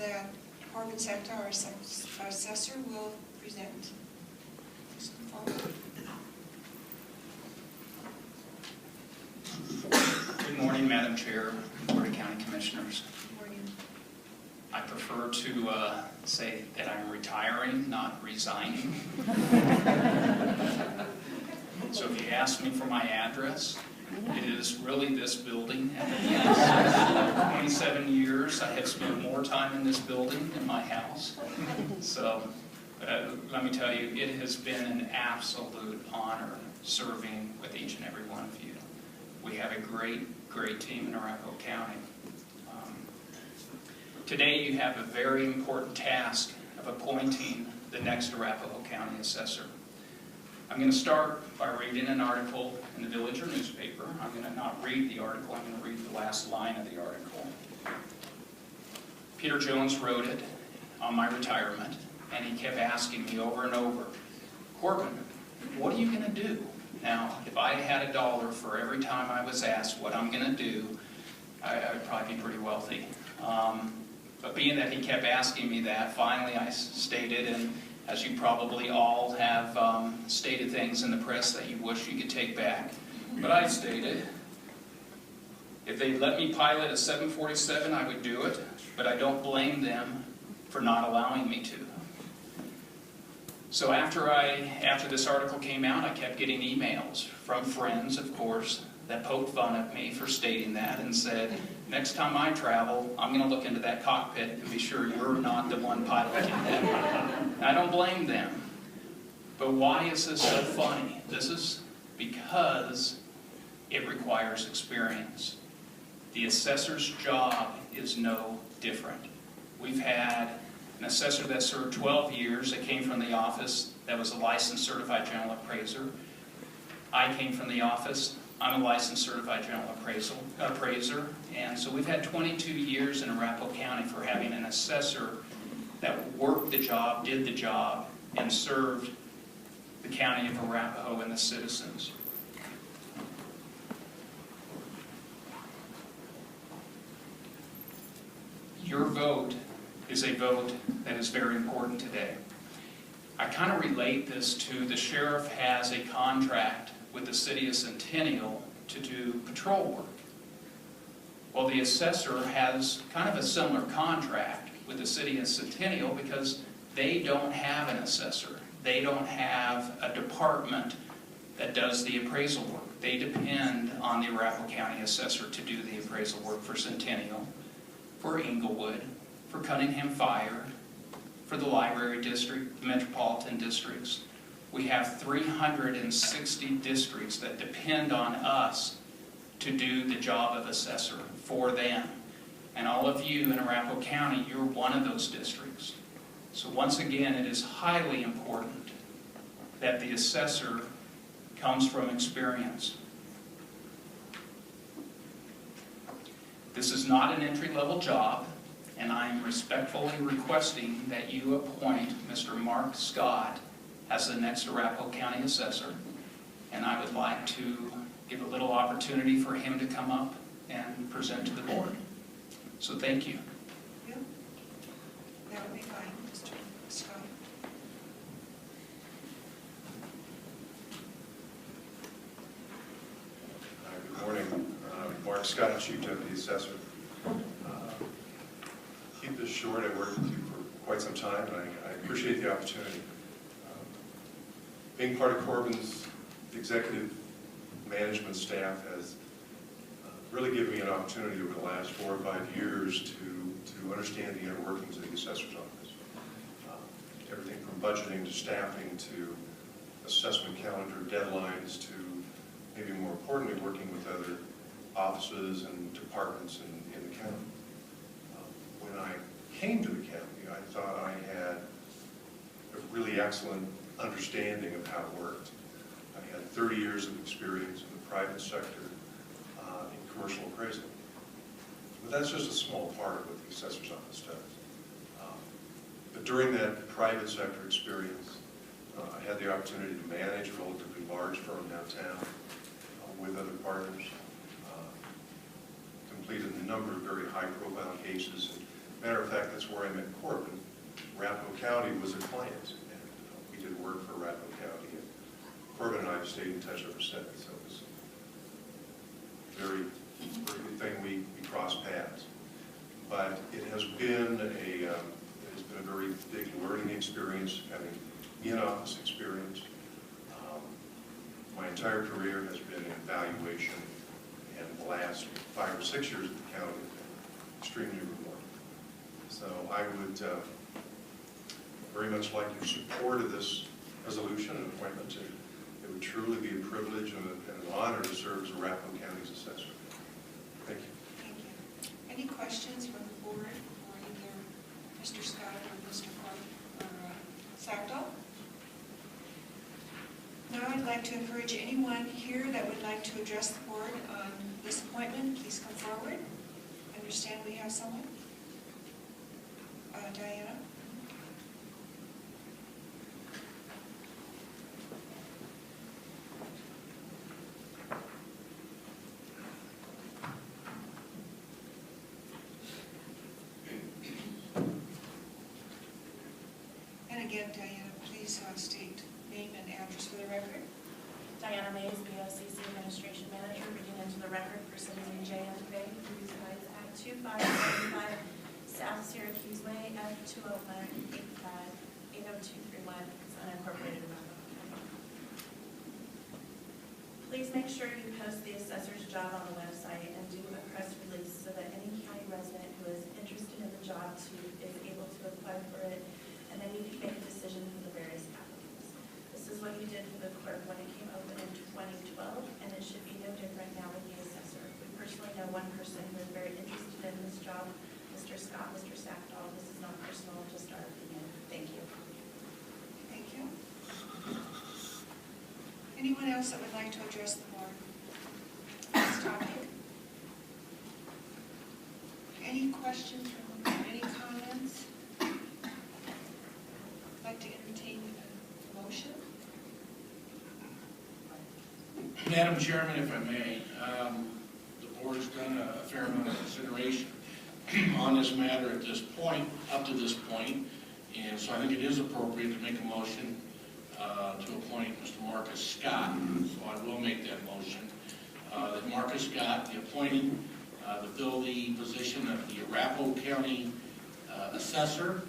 that Corbin Sector, our assessor, will present. Please come forward. Good morning, Madam Chair, Board of County Commissioners. Good morning. I prefer to say that I'm retiring, not resigning. So if you ask me for my address, it is really this building. At 27 years, I have spent more time in this building than my house. So let me tell you, it has been an absolute honor serving with each and every one of you. We have a great team in Arapahoe County. Today you have a very important task of appointing the next Arapahoe County Assessor. I'm going to start by reading an article in the Villager newspaper. I'm going to not read the article, I'm going to read the last line of the article. Peter Jones wrote it on my retirement, and he kept asking me over and over, Corbin, what are you going to do? Now, if I had $1 for every time I was asked what I'm going to do, I would probably be pretty wealthy. But being that he kept asking me that, finally I stated, and as you probably all have stated things in the press that you wish you could take back, but I stated, if they let me pilot a 747, I would do it, but I don't blame them for not allowing me to. So after this article came out, I kept getting emails from friends, of course, that poked fun at me for stating that and said, next time I travel, I'm going to look into that cockpit and be sure you're not the one piloting that. I don't blame them. But why is this so funny? This is because it requires experience. The assessor's job is no different. We've had an assessor that served 12 years that came from the office that was a licensed certified general appraiser. I came from the office. I'm a licensed certified general appraiser, and so we've had 22 years in Arapahoe County for having an assessor that worked the job, did the job, and served the county of Arapahoe and the citizens. Your vote is a vote that is very important today. I kind of relate this to the sheriff has a contract with the city of Centennial to do patrol work. Well, the assessor has kind of a similar contract with the city of Centennial because they don't have an assessor. They don't have a department that does the appraisal work. They depend on the Arapahoe County assessor to do the appraisal work for Centennial, for Inglewood, for Cunningham Fire, for the library district, the metropolitan districts. We have 360 districts that depend on us to do the job of assessor for them. And all of you in Arapahoe County, you're one of those districts. So once again, it is highly important that the assessor comes from experience. This is not an entry-level job, and I am respectfully requesting that you appoint Mr. Mark Scott as the next Arapahoe County Assessor, and I would like to give a little opportunity for him to come up and present to the board. So thank you. Yeah. That would be fine, Mr. Scott. Good morning. Mark Scott, Chief Deputy Assessor. Keep this short. I worked with you for quite some time, and I appreciate the opportunity. Being part of Corbin's executive management staff has really given me an opportunity over the last 4 or 5 years to understand the inner workings of the assessor's office. Everything from budgeting to staffing to assessment calendar deadlines to, maybe more importantly, working with other offices and departments in the county. When I came to the county, I thought I had a really excellent understanding of how it worked. I had 30 years of experience in the private sector in commercial appraisal. But that's just a small part of what the assessor's office does. But during that private sector experience, I had the opportunity to manage a relatively large firm downtown with other partners, completed a number of very high-profile cases, and Matter of fact, that's where I met Corbin. Arapahoe County was a client, and we did work for Arapahoe County. And Corbin and I have stayed in touch ever since, so it was a very good thing we crossed paths. But it has been a very big learning experience, having in-office experience. My entire career has been in evaluation, and the last 5 or 6 years at the county have been extremely rewarding. So I would very much like your support of this resolution and appointment. It would truly be a privilege and an honor to serve as Arapahoe County's assessor. Thank you. Thank you. Any questions from the board for either Mr. Scott or Mr. Sackdahl? Now I'd like to encourage anyone here that would like to address the board on this appointment, please come forward. Understand we have someone? Diana? And again, Diana, please state name and address for the record. Diana Mays, BOCC Administration Manager, reading into the record for citizen J.M. Bay, who resides at 2575 South Syracuse Way, F201 80231. It's unincorporated Arapahoe County. Please make sure you post the assessor's job on the website and do a press release so that any county resident who is interested in the job is able to apply for it, and then you can make a decision for the various applicants. This is what you did for the clerk when it came open in 2012, and it should be no different now with the assessor. We personally know one person who is very interested in this job, Mr. Scott, Mr. Sackdahl. This is not personal, just our opinion. Thank you. Thank you. Anyone else that would like to address the board on this topic? Any questions or any comments? I'd like to entertain a motion. Madam Chairman, if I may, the board's done a fair amount of consideration on this matter at this point, up to this point, and so I think it is appropriate to make a motion to appoint Mr. Marcus Scott. So I will make that motion. That Marcus Scott be appointed to fill the position of the Arapahoe County Assessor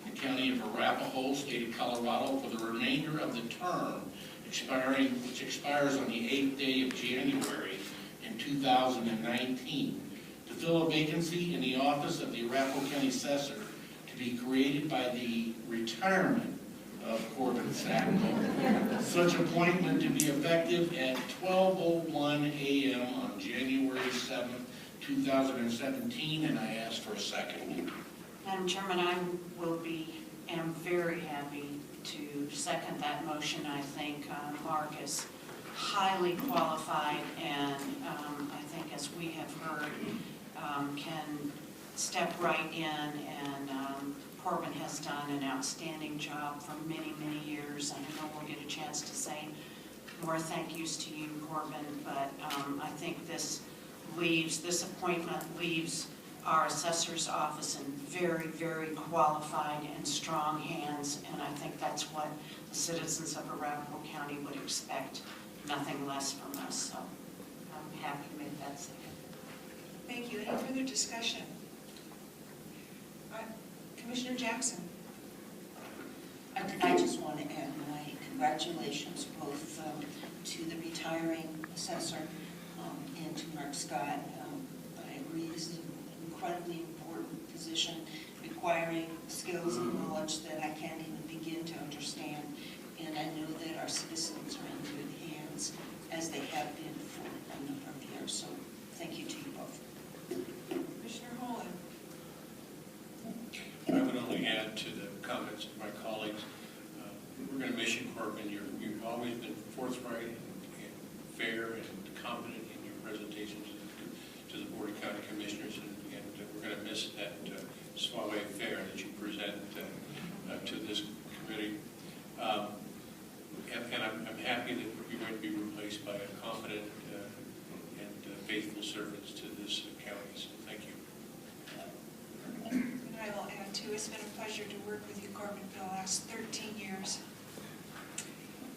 in the County of Arapahoe, State of Colorado, for the remainder of the term which expires on the 8th day of January in 2019, to fill a vacancy in the office of the Arapahoe County Assessor to be created by the retirement of Corbin Sackdahl. Such appointment to be effective at 12:01 a.m. on January 7th, 2017, and I ask for a second. Madam Chairman, I am very happy to second that motion. I think Mark is highly qualified, and I think, as we have heard, can step right in, and Corbin has done an outstanding job for many, many years. I know we'll get a chance to say more thank yous to you, Corbin, but I think this appointment leaves our assessor's office in very, very qualified and strong hands, and I think that's what the citizens of Arapahoe County would expect, nothing less from us. So I'm happy to make that second. Thank you. Any further discussion? Commissioner Jackson. I just want to add my congratulations both to the retiring assessor and to Mark Scott. I agree this is an incredibly important position requiring skills and knowledge that I can't even begin to understand. And I know that our citizens are in good hands, as they have been for a number of years. So thank you to you both. Commissioner Holland. I would only add to the comments of my colleagues. We're going to miss you, Corbin. You've always been forthright and fair and competent in your presentations to the Board of County Commissioners, and we're going to miss that suave fare that you present to this committee. And I'm happy that you're going to be replaced by a competent and faithful servants to this county. So thank you. pleasure to work with you, Corbin, for the last 13 years.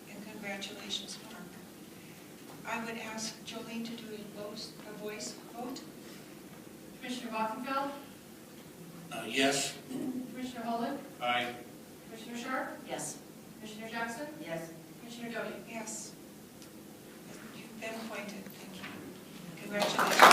And congratulations, Mark. I would ask Jolene to do a voice vote. Commissioner Bockenfeld? Yes. Commissioner Holden? Aye. Commissioner Sharp? Yes. Commissioner Jackson? Yes. Commissioner Doty? Yes. You've been appointed. Thank you. Congratulations.